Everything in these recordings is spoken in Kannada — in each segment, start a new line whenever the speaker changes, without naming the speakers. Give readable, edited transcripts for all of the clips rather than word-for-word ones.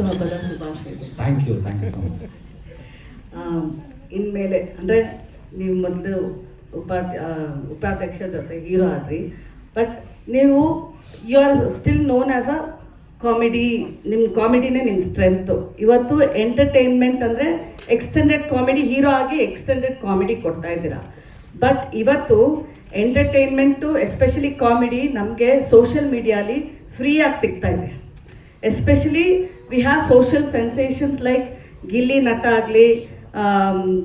ಹಬ್ಬದ ಶುಭಾಶಯಗಳು.
Thank you so much.
ಇನ್ಮೇಲೆ ಅಂದರೆ ನೀವು ಮೊದಲು ಉಪಾಧ್ಯಕ್ಷ ಜೊತೆ ಹೀರೋ ಆದ್ರಿ, ಬಟ್ ನೀವು you are still known as a comedy. ನಿಮ್ಮ ಕಾಮಿಡಿನೇ ನಿಮ್ಮ ಸ್ಟ್ರೆಂತು. ಇವತ್ತು ಎಂಟರ್ಟೈನ್ಮೆಂಟ್ ಅಂದರೆ ಎಕ್ಸ್ಟೆಂಡೆಡ್ ಕಾಮಿಡಿ, ಹೀರೋ ಆಗಿ ಎಕ್ಸ್ಟೆಂಡೆಡ್ ಕಾಮಿಡಿ ಕೊಡ್ತಾ ಇದ್ದೀರಾ. ಬಟ್ ಇವತ್ತು ಎಂಟರ್ಟೈನ್ಮೆಂಟು ಎಸ್ಪೆಷಲಿ ಕಾಮಿಡಿ ನಮಗೆ ಸೋಷಿಯಲ್ ಮೀಡಿಯಾಲಿ ಫ್ರೀಯಾಗಿ ಸಿಗ್ತಾ ಇದೆ. Especially we have social sensations like Gilli Nata ಆಗಲಿ,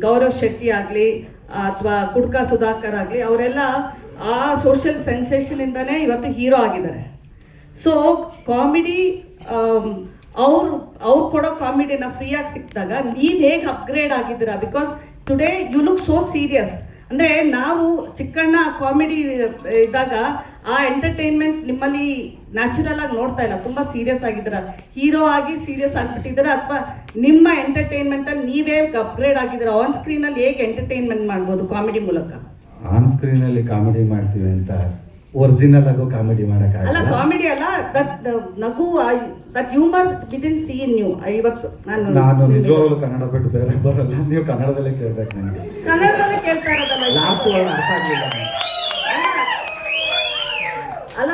ಗೌರವ್ ಶೆಟ್ಟಿ ಆಗಲಿ, ಅಥವಾ ಕುಡ್ಕ ಸುಧಾಕರ್ ಆಗಲಿ, ಅವರೆಲ್ಲ ಆ ಸೋಷಿಯಲ್ ಸೆನ್ಸೇಷನಿಂದನೇ ಇವತ್ತು ಹೀರೋ ಆಗಿದ್ದಾರೆ. ಸೊ ಕಾಮಿಡಿ ಅವ್ರು ಕೊಡೋ ಕಾಮಿಡಿನ ಫ್ರೀಯಾಗಿ ಸಿಕ್ಕಿದಾಗ ನೀವು ಹೇಗೆ ಅಪ್ಗ್ರೇಡ್ ಆಗಿದ್ದೀರಾ? Because today you look so serious. ಅಂದರೆ ನಾವು ಚಿಕ್ಕಣ್ಣ ಕಾಮಿಡಿ ಇದ್ದಾಗ ಆ ಎಂಟರ್ಟೈನ್ಮೆಂಟ್ ನಿಮ್ಮಲ್ಲಿ ನ್ಯಾಚುರಲ್ ಆಗಿ ನೋಡ್ತಾ ಇಲ್ಲ, ತುಂಬ ಸೀರಿಯಸ್ ಆಗಿದ್ದೀರಾ. ಹೀರೋ ಆಗಿ ಸೀರಿಯಸ್ ಆಗಿಬಿಟ್ಟಿದ್ದೀರಾ, ಅಥವಾ ನಿಮ್ಮ ಎಂಟರ್ಟೈನ್ಮೆಂಟಲ್ಲಿ ನೀವೇ ಅಪ್ಗ್ರೇಡ್ ಆಗಿದ್ದೀರಾ? ಆನ್ ಸ್ಕ್ರೀನಲ್ಲಿ ಹೇಗೆ ಎಂಟರ್ಟೈನ್ಮೆಂಟ್ ಮಾಡ್ಬೋದು ಕಾಮಿಡಿ ಮೂಲಕ?
ಆನ್ ಸ್ಕ್ರೀನಲ್ಲಿ ಕಾಮಿಡಿ ಮಾಡ್ತೀವಿ ಅಂತ ಒರಿಜಿನಲ್ ಆಗೋ ಕಾಮಿಡಿ ಮಾಡೋಕ್ಕಾಗಲ್ಲ.
ಅಲ್ಲ, ಕಾಮಿಡಿ ಅಲ್ಲ, ದಟ್ ನಗು, that humour didn't see in you. ಇವತ್ತು
ನಾನು ನಿಜವಾಗ್ಲೂ ಕನ್ನಡ ಬಿಟ್ಟು ಬೇರೆ ಬರಲ್ಲ, ನೀವು ಕನ್ನಡದಲ್ಲೇ ಕೇಳ್ಬೇಕು. ನನಗೆ
ಕನ್ನಡದಲ್ಲೇ ಕೇಳ್ತಾ ಇರೋದಲ್ಲ.
ಲಾಸ್ಟ್ ವರ್ಡ್ ಅರ್ಥ ಆಗಲಿಲ್ಲ.
ಅಲ್ಲ,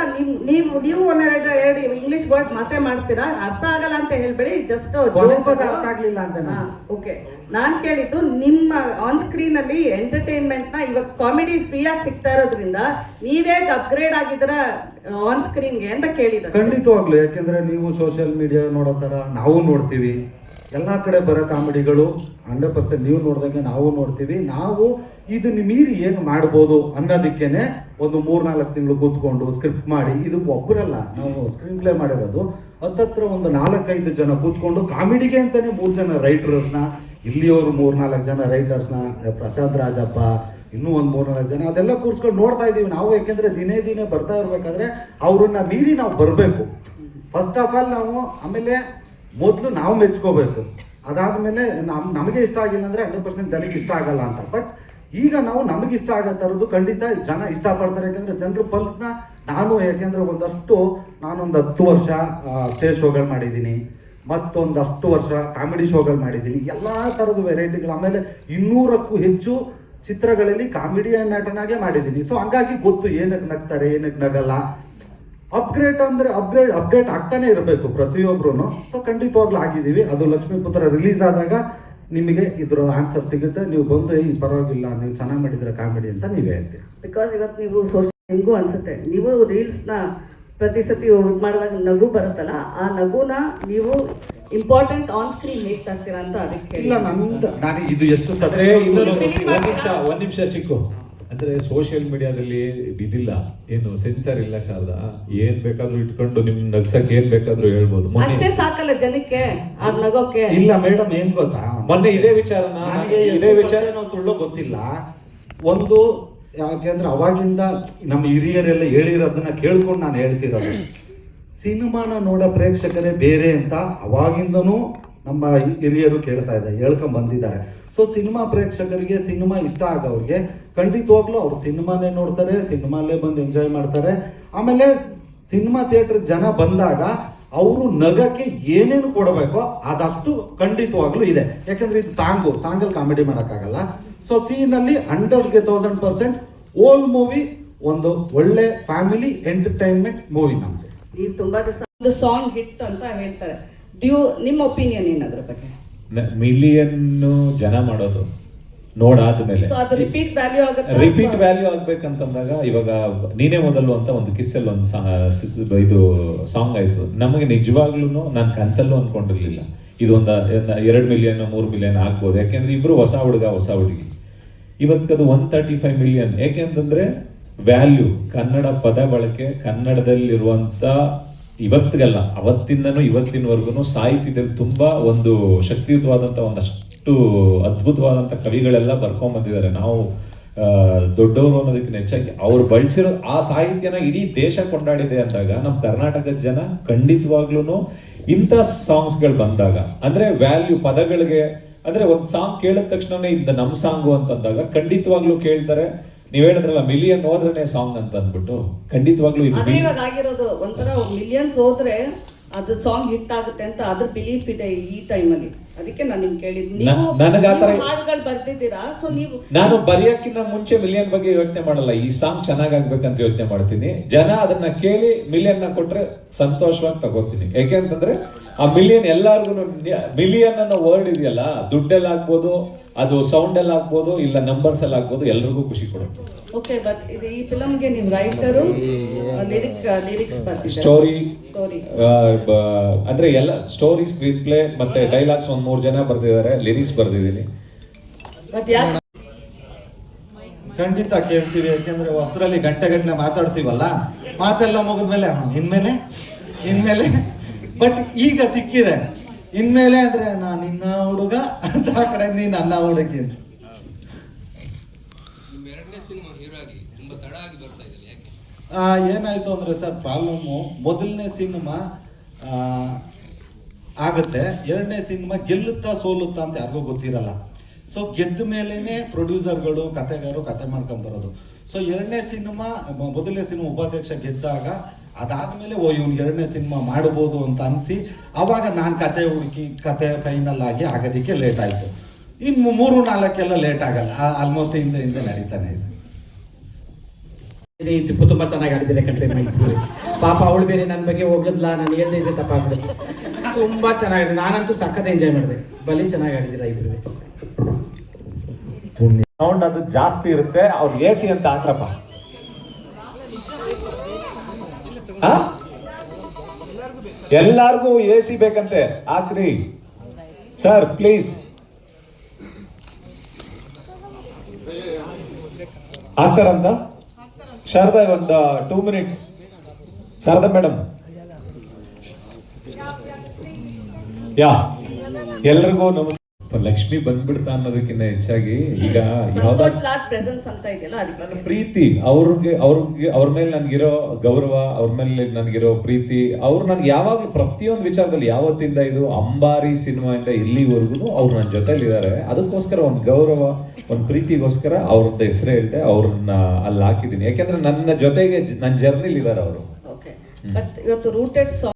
ನೀವು ಎರಡು ಇಂಗ್ಲಿಷ್ ವರ್ಡ್ ಮಾತೇ ಮಾಡ್ತೀರಾ, ಅರ್ಥ ಆಗಲ್ಲ ಅಂತ ಹೇಳ್ಬೇಡಿ. ಜಸ್ಟ್
ಅರ್ಥ ಆಗಲಿಲ್ಲ ಅಂತ.
ಓಕೆ, ನಾನು ಕೇಳಿದ್ದು ನಿಮ್ಮ ಆನ್ ಸ್ಕ್ರೀನ್ ಅಲ್ಲಿ ಎಂಟರ್ಟೈನ್ಮೆಂಟ್ ನ ಇವಾಗ ಕಾಮಿಡಿ ಫ್ರೀಯಾಗಿ ಸಿಗ್ತಾ ಇರೋದ್ರಿಂದ ನೀವೇ ಅಪ್ಗ್ರೇಡ್ ಆಗಿದ್ದೀರಾ ಆನ್ ಸ್ಕ್ರೀನ್ಗೆ ಅಂತ ಕೇಳಿದ.
ಖಂಡಿತವಾಗ್ಲು, ಯಾಕೆಂದ್ರೆ ನೀವು ಸೋಷಿಯಲ್ ಮೀಡಿಯಾ ನೋಡೋ ಥರ ನಾವು ನೋಡ್ತೀವಿ. ಎಲ್ಲ ಕಡೆ ಬರೋ ಕಾಮಿಡಿಗಳು 100% ನೀವು ನೋಡಿದಂಗೆ ನಾವು ನೋಡ್ತೀವಿ. ನಾವು ಇದನ್ನ ಮೀರಿ ಏನು ಮಾಡ್ಬೋದು ಅನ್ನೋದಕ್ಕೇನೆ ಒಂದು 3-4 ತಿಂಗಳು ಕೂತ್ಕೊಂಡು ಸ್ಕ್ರಿಪ್ಟ್ ಮಾಡಿ, ಇದು ಒಬ್ಬರಲ್ಲ, ನಾವು ಸ್ಕ್ರೀನ್ ಪ್ಲೇ ಮಾಡಿರೋದು ಹತ್ತತ್ರ ಒಂದು 4-5 ಜನ ಕೂತ್ಕೊಂಡು ಕಾಮಿಡಿಗೆ ಅಂತಾನೆ 3 ಜನ ರೈಟರ್ಸ್ನ, ಇಲ್ಲಿಯವರು 3-4 ಜನ ರೈಟರ್ಸ್ನ, ಪ್ರಸಾದ್ ರಾಜಪ್ಪ, ಇನ್ನೂ ಒಂದು 3-4 ಜನ, ಅದೆಲ್ಲ ಕೂರ್ಸ್ಕೊಂಡು ನೋಡ್ತಾ ಇದ್ದೀವಿ ನಾವು. ಯಾಕೆಂದರೆ ದಿನೇ ಬರ್ತಾ ಇರಬೇಕಾದ್ರೆ ಅವ್ರನ್ನ ಮೀರಿ ನಾವು ಬರಬೇಕು. ಫಸ್ಟ್ ಆಫ್ ಆಲ್ ನಾವು ಆಮೇಲೆ ಮೊದಲು ನಾವು ಮೆಚ್ಕೋಬೇಕು. ಅದಾದಮೇಲೆ ನಮಗೆ ಇಷ್ಟ ಆಗಿಲ್ಲ ಅಂದರೆ 100% ಜನಕ್ಕೆ ಇಷ್ಟ ಆಗಲ್ಲ ಅಂತ. ಬಟ್ ಈಗ ನಾವು ನಮಗೆ ಇಷ್ಟ ಆಗೋ ಥರದ್ದು ಖಂಡಿತ ಜನ ಇಷ್ಟಪಡ್ತಾರೆ. ಯಾಕೆಂದರೆ ಜನರ ಪಲ್ಸ್ನ ಯಾಕೆಂದರೆ ನಾನೊಂದು 10 ವರ್ಷ ಸ್ಟೇಜ್ ಶೋಗಳು ಮಾಡಿದ್ದೀನಿ, ಮತ್ತೊಂದಷ್ಟು ವರ್ಷ ಕಾಮಿಡಿ ಶೋಗಳು ಮಾಡಿದ್ದೀನಿ, ಎಲ್ಲ ಥರದ ವೆರೈಟಿಗಳು. ಆಮೇಲೆ 200ಕ್ಕೂ ಹೆಚ್ಚು ಚಿತ್ರಗಳಲ್ಲಿ ಕಾಮಿಡಿ ನಟನಾಗೆ ಮಾಡಿದ್ದೀನಿ. ಸೊ ಹಂಗಾಗಿ ಗೊತ್ತು ಏನಕ್ಕೆ ನಗ್ತಾರೆ, ಏನಕ್ಕೆ ನಗಲ್ಲ. ಅಪ್ಡೇಟ್ ಆಗ್ತಾನೆ ಇರಬೇಕು ಪ್ರತಿಯೊಬ್ಬರು. ಸೊ ಖಂಡಿತವಾಗ್ಲೂ ಆಗಿದ್ದೀವಿ. ಅದು ಲಕ್ಷ್ಮೀಪುತ್ರ ರಿಲೀಸ್ ಆದಾಗ ನಿಮಗೆ ಇದ್ರ ಆನ್ಸರ್ ಸಿಗುತ್ತೆ. ನೀವು ಬಂದು ಈ ಪರವಾಗಿಲ್ಲ, ನೀವು ಚೆನ್ನಾಗಿ ಮಾಡಿದ್ರೆ ಕಾಮಿಡಿ ಅಂತ ನೀವೇ ಹೇಳ್ತೀರಿ.
ಬಿಕಾಸ್ ಇವತ್ತು ನೀವು ನಿಮಗೂ ಅನ್ಸುತ್ತೆ, ನೀವು ರೀಲ್ಸ್ನ ಪ್ರತಿ ಸತಿ ಮಾಡಿದಾಗ ನಗು ಬರುತ್ತಲ್ಲ, ಆ ನಗುನ ನೀವು ಇಂಪಾರ್ಟೆಂಟ್ ಆನ್ ಸ್ಕ್ರೀನ್ ಹೇಗೆ ತರ್ತೀರಾ ಅಂತ. ಅದಕ್ಕೆ
ಇಲ್ಲ, ನಾನು ಇದು ಎಷ್ಟು
ಒಂದ್ ನಿಮಿಷ ಚಿಕ್ಕು ಅಂದ್ರೆ ಸೋಷಿಯಲ್ ಮೀಡಿಯಾದಲ್ಲಿ ಇದಿಲ್ಲ, ಏನು ಸೆನ್ಸರ್ ಇಲ್ಲ ಶಾರದಾ. ಏನ್ ಬೇಕಾದ್ರೂ ಇಟ್ಕೊಂಡು ನಿಮ್ ನಗ್ಸಕ್ ಏನ್ ಬೇಕಾದ್ರೂ ಹೇಳ್ಬೋದು.
ಅಷ್ಟೇ ಸಾಕಲ್ಲ ಜನಕ್ಕೆ ಅದ್ ನಗೋಕೆ.
ಇಲ್ಲ ಮೇಡಮ್, ಏನ್ ಗೊತ್ತಾ,
ಮೊನ್ನೆ ಇದೇ ವಿಚಾರ
ಸುಳ್ಳು ಗೊತ್ತಿಲ್ಲ. ಒಂದು ಯಾಕೆಂದ್ರೆ ಅವಾಗಿಂದ ನಮ್ಮ ಹಿರಿಯರೆಲ್ಲ ಹೇಳಿರೋದನ್ನ ಕೇಳ್ಕೊಂಡು ನಾನು ಹೇಳ್ತಿರೋದು, ಸಿನಿಮಾನ ನೋಡೋ ಪ್ರೇಕ್ಷಕರೇ ಬೇರೆ ಅಂತ ಅವಾಗಿಂದನೂ ನಮ್ಮ ಹಿರಿಯರು ಹೇಳ್ಕೊಂಡ್ ಬಂದಿದ್ದಾರೆ. ಸೊ ಸಿನಿಮಾ ಪ್ರೇಕ್ಷಕರಿಗೆ, ಸಿನಿಮಾ ಇಷ್ಟ ಆಗೋರಿಗೆ ಖಂಡಿತವಾಗ್ಲೂ ಅವ್ರು ಸಿನಿಮಾನೇ ನೋಡ್ತಾರೆ, ಸಿನಿಮಾಲೇ ಬಂದು ಎಂಜಾಯ್ ಮಾಡ್ತಾರೆ. ಆಮೇಲೆ ಸಿನಿಮಾ ಥಿಯೇಟರ್ ಜನ ಬಂದಾಗ ಅವರು ನಗಕ್ಕೆ ಏನೇನು ಕೊಡಬೇಕೋ ಅದಷ್ಟು ಖಂಡಿತವಾಗ್ಲೂ ಇದೆ. ಯಾಕಂದ್ರೆ ಇದು ಸಾಂಗಲ್ಲಿ ಕಾಮಿಡಿ ಮಾಡೋಕ್ಕಾಗಲ್ಲ. ಸೊ ಸೀನಲ್ಲಿ 100,000% ಓಲ್ ಮೂವಿ ಒಂದು ಒಳ್ಳೆ ಫ್ಯಾಮಿಲಿ ಎಂಟರ್ಟೈನ್ಮೆಂಟ್ ಮೂವಿ ನಮ್ದು.
ನೀವು ತುಂಬಾ ದಿವಸ ಒಂದು ಸಾಂಗ್ ಹಿಟ್ ಅಂತ ಹೇಳ್ತಾರೆ, ನಿಮ್ಮ ಒಪಿನಿಯನ್ ಏನಾದ್ರ ಬಗ್ಗೆ?
ಮಿಲಿಯನ್ ಜನ ಮಾಡೋದು ನೋಡಾದ್ಮೇಲೆ
ರಿಪೀಟ್ ವ್ಯಾಲ್ಯೂ
ಆಗ್ಬೇಕಂತಂದಾಗ, ಇವಾಗ ನೀನೇ ಮೊದಲು ಅಂತ ಒಂದು ಕಿಸ್ಸಲ್ಲಿ ಒಂದು ಇದು ಸಾಂಗ್ ಆಯ್ತು. ನಮಗೆ ನಿಜವಾಗ್ಲೂ ನಾನು ಕನ್ಸಲ್ಲೂ ಅನ್ಕೊಂಡಿರ್ಲಿಲ್ಲ ಇದು ಒಂದು 2 ಮಿಲಿಯನ್ 3 ಮಿಲಿಯನ್ ಆಗ್ಬೋದು. ಯಾಕೆಂದ್ರೆ ಇಬ್ರು ಹೊಸ ಹುಡುಗ ಹೊಸ ಹುಡುಗಿ. ಇವತ್ತದು 135 ಮಿಲಿಯನ್. ಯಾಕೆಂತಂದ್ರೆ ವ್ಯಾಲ್ಯೂ, ಕನ್ನಡ ಪದ ಬಳಕೆ, ಕನ್ನಡದಲ್ಲಿರುವಂತ ಇವತ್ತಿಗಲ್ಲ ಅವತ್ತಿಂದನೂ ಇವತ್ತಿನವರೆಗೂ ಸಾಹಿತ್ಯದಲ್ಲಿ ತುಂಬಾ ಒಂದು ಶಕ್ತಿಯುತವಾದಂತ ಒಂದಷ್ಟು ಅದ್ಭುತವಾದಂತ ಕವಿಗಳೆಲ್ಲ ಬರ್ಕೊಂಡ್ ಬಂದಿದ್ದಾರೆ. ನಾವು ದೊಡ್ಡವರು ಅನ್ನೋದಕ್ಕಿಂತ ಹೆಚ್ಚಾಗಿ ಅವ್ರು ಬಳಸಿರೋ ಆ ಸಾಹಿತ್ಯನ ಇಡೀ ದೇಶ ಕೊಂಡಾಡಿದೆ ಅಂದಾಗ ನಮ್ಮ ಕರ್ನಾಟಕದ ಜನ ಖಂಡಿತವಾಗ್ಲೂ ಇಂಥ ಸಾಂಗ್ಸ್ಗಳು ಬಂದಾಗ, ಅಂದ್ರೆ ವ್ಯಾಲ್ಯೂ ಪದಗಳಿಗೆ, ಅಂದ್ರೆ ಒಂದು ಸಾಂಗ್ ಕೇಳಿದ ತಕ್ಷಣನೇ ಇದು ನಮ್ಮ ಸಾಂಗು ಅಂತಂದಾಗ ಖಂಡಿತವಾಗ್ಲೂ ಕೇಳ್ತಾರೆ. ನೀವ್ ಹೇಳಿದ್ರಲ್ಲ ಮಿಲಿಯನ್ ಹೋದ್ರೇನೆ ಸಾಂಗ್ ಅಂತ ಅಂದ್ಬಿಟ್ಟು, ಖಂಡಿತವಾಗ್ಲೂ
ಆಗಿರೋದು ಒಂಥರ ಮಿಲಿಯನ್ಸ್ ಹೋದ್ರೆ ಅದು ಸಾಂಗ್ ಹಿಟ್ ಆಗುತ್ತೆ ಅಂತ ಅದ್ರ ಬಿಲೀಫ್ ಇದೆ ಈ ಟೈಮಲ್ಲಿ. ಅದಕ್ಕೆ ನಾನು ನಿಮ್ಗೆ ಕೇಳಿದ್ದು, ನೀವು
ನನಗೆ ಆ ಥರ-
ಹಾಡುಗಳು ಬರ್ದಿದ್ದೀರಾ, ಸೊ ನೀವು
ನಾನು ಬರೆಯಕ್ಕಿಂತ ಮುಂಚೆ ಮಿಲಿಯನ್ ಬಗ್ಗೆ ಯೋಚನೆ ಮಾಡಲ್ಲ. ಈ ಸಾಂಗ್ ಚೆನ್ನಾಗಾಗ್ಬೇಕಂತ ಯೋಚನೆ ಮಾಡ್ತೀನಿ. ಜನ ಅದನ್ನ ಕೇಳಿ ಮಿಲಿಯನ್ ನ ಕೊಟ್ರೆ ಸಂತೋಷವಾಗಿ ತಗೋತೀನಿ. ಯಾಕೆಂತಂದ್ರೆ ಆ ಮಿಲಿಯನ್ ಎಲ್ಲಾರ್ಗು, ಮಿಲಿಯನ್ ಅನ್ನೋ ವರ್ಡ್ ಇದೆಯಲ್ಲ, ದುಡ್ಡಲ್ಲಿ ಆಗ್ಬೋದು, ಅದು ಸೌಂಡ್ ಅಲ್ಲಿ ಆಗ್ಬೋದು, ಇಲ್ಲ ನಂಬರ್ಸ್ ಅಲ್ಲಿ ಆಗ್ಬೋದು, ಎಲ್ರಿಗೂ ಖುಷಿ ಕೊಡುತ್ತೆ.
ಓಕೆ, ಬಟ್ ಇದು ಈ ಫಿಲಮ್ಗೆ ನೀವು ರೈಟರು, ಲಿರಿಕ್ಸ್ ಬರ್ತಿದ್ದಾರೆ,
ಸ್ಟೋರಿ
ಸ್ಟೋರಿ
ಅಂದ್ರೆ ಎಲ್ಲ ಸ್ಟೋರಿ, ಸ್ಕ್ರೀನ್ ಪ್ಲೇ ಮತ್ತೆ ಡೈಲಾಗ್ಸ್ ಒಂದ್ 3 ಜನ ಬರ್ದಿದ್ದಾರೆ, ಲಿರಿಕ್ಸ್ ಬರ್ದಿದ್ದೀನಿ.
ಬಟ್ ಯಾಕೆ
ಖಂಡಿತ ಕೇಳ್ತೀವಿ. ಯಾಕೆಂದ್ರೆ ವಸ್ತ್ರದಲ್ಲಿ ಗಂಟೆ ಮಾತಾಡ್ತೀವಲ್ಲ, ಮಾತೆಲ್ಲ ಮುಗಿದ್ಮೇಲೆ ಇನ್ಮೇಲೆ ಬಟ್ ಈಗ ಸಿಕ್ಕಿದೆ. ಇನ್ಮೇಲೆ ಅಂದ್ರೆ ನಾನು ನಿನ್ನ ಹುಡುಗ ಅಂತ, ಆ ಕಡೆ ನೀ ನನ್ನ ಹುಡುಗಿ ಅಂತ.
ನಿಮ್ಮ ಎರಡನೇ ಸಿನಿಮಾ ಹೀರೋ ಆಗಿ ತುಂಬಾ ತಡ ಆಗಿ ಬರ್ತಾ ಇದೆ, ಯಾಕೆ?
ಏನಾಯ್ತು ಅಂದ್ರೆ ಸರ್, ಪ್ರಾಬ್ಲಮ್ಮು ಮೊದಲನೇ ಸಿನಿಮಾ ಆಗುತ್ತೆ, ಎರಡನೇ ಸಿನಿಮಾ ಗೆಲ್ಲುತ್ತಾ ಸೋಲುತ್ತಾ ಅಂತ ಯಾರಿಗೂ ಗೊತ್ತಿರಲ್ಲ. ಸೊ ಗೆದ್ದ ಮೇಲೇನೆ ಪ್ರೊಡ್ಯೂಸರ್ಗಳು ಕತೆಗಾರರು ಕತೆ ಮಾಡ್ಕೊಂಡ್ ಬರೋದು. ಸೊ ಎರಡನೇ ಸಿನಿಮಾ, ಮೊದಲನೇ ಸಿನಿಮಾ ಉಪಾಧ್ಯಕ್ಷ ಗೆದ್ದಾಗ ಅದಾದ್ಮೇಲೆ ಇವ್ನು ಎರಡನೇ ಸಿನಿಮಾ ಮಾಡ್ಬೋದು ಅಂತ ಅನಿಸಿ, ಅವಾಗ ನಾನು ಕತೆ ಹುಡುಕಿ ಕತೆ ಫೈನಲ್ ಆಗಿ ಆಗೋದಕ್ಕೆ ಲೇಟ್ ಆಯಿತು. ಇನ್ನು 3-4 ಲೇಟ್ ಆಗಲ್ಲ, ಆಲ್ಮೋಸ್ಟ್ ಹಿಂದೆ ನಡೀತಾನೆ ಇದೆ.
ಈ ಟಿಪ್ಪು ತುಂಬಾ ಚೆನ್ನಾಗಿ ಆಡಿದಿದೆ ಕಣ್ರಿ ಮೈತ್ರಿ. ಪಾಪ ಅವಳು ಬೇರೆ ನನ್ನ ಬಗ್ಗೆ ಹೋಗದ್ಲ, ನಾನು ಹೇಳ್ದೆ ಇದ್ರೆ ತಪ್ಪಾಗ್ಬಿಡುತ್ತೆ. ತುಂಬಾ ಚೆನ್ನಾಗಿದೆ, ನಾನಂತೂ ಸಖತ್ ಎಂಜಾಯ್ ಮಾಡಿದೆ. ಬಲಿ ಚೆನ್ನಾಗಿ ಆಡಿದಿರ ಇಬ್ರು.
ಸೌಂಡ್ ಅದು ಜಾಸ್ತಿ ಇರುತ್ತೆ, ಅವ್ರು ಎಸಿ ಅಂತ ಹಾಕ್ರಪ್ಪ. ಎಲ್ಲಾರ್ಗೂ ಎಸಿ ಬೇಕಂತೆ, ಹಾಕ್ರಿ ಸರ್ ಪ್ಲೀಸ್. ಹಾಕ್ತಾರಂತ ಶಾರದಾ, ಒಂದು 2 minutes. ಶಾರದಾ ಮೇಡಮ್, ಯಾ ಎಲ್ರಿಗೂ ನಮಸ್ಕಾರ. ಲಕ್ಷ್ಮಿ ಬಂದ್ಬಿಡ್ತಾ ಅನ್ನೋದಕ್ಕಿಂತ ಹೆಚ್ಚಾಗಿ ಈಗ
ಸಂತೋಷ್ ಲಾಡ್ ಪ್ರೆಸೆನ್ಸ್ ಅಂತ ಇದೆಯಲ್ಲ, ಅದಕ್ಕೆ
ನನ್ನ ಪ್ರೀತಿ, ಅವ್ರ ಮೇಲೆ ನನ್ಗಿರೋ ಗೌರವ, ಅವ್ರ ಮೇಲೆ ನನ್ಗಿರೋ ಪ್ರೀತಿ, ಅವ್ರು ನನ್ಗೆ ಯಾವಾಗ್ಲೂ ಪ್ರತಿಯೊಂದು ವಿಚಾರದಲ್ಲಿ, ಯಾವತ್ತಿಂದ ಇದು ಅಂಬಾರಿ ಸಿನಿಮಾ ಇಂದ ಇಲ್ಲಿವರೆಗೂ ಅವ್ರು ನನ್ನ ಜೊತೆಲಿ ಇದ್ದಾರೆ. ಅದಕ್ಕೋಸ್ಕರ ಒಂದು ಗೌರವ, ಒಂದು ಪ್ರೀತಿಗೋಸ್ಕರ ಅವ್ರದ್ದು ಹೆಸರು ಹೇಳ್ದೆ, ಅವ್ರನ್ನ ಅಲ್ಲಿ ಹಾಕಿದ್ದೀನಿ. ಯಾಕೆಂದ್ರೆ ನನ್ನ ಜೊತೆಗೆ ನನ್ನ ಜರ್ನಿಲಿ ಇದ್ದಾರೆ ಅವರು.
ಓಕೆ, ಬಟ್ ಇವತ್ತು ರೂಟೆಡ್ ಸಾಂಗ್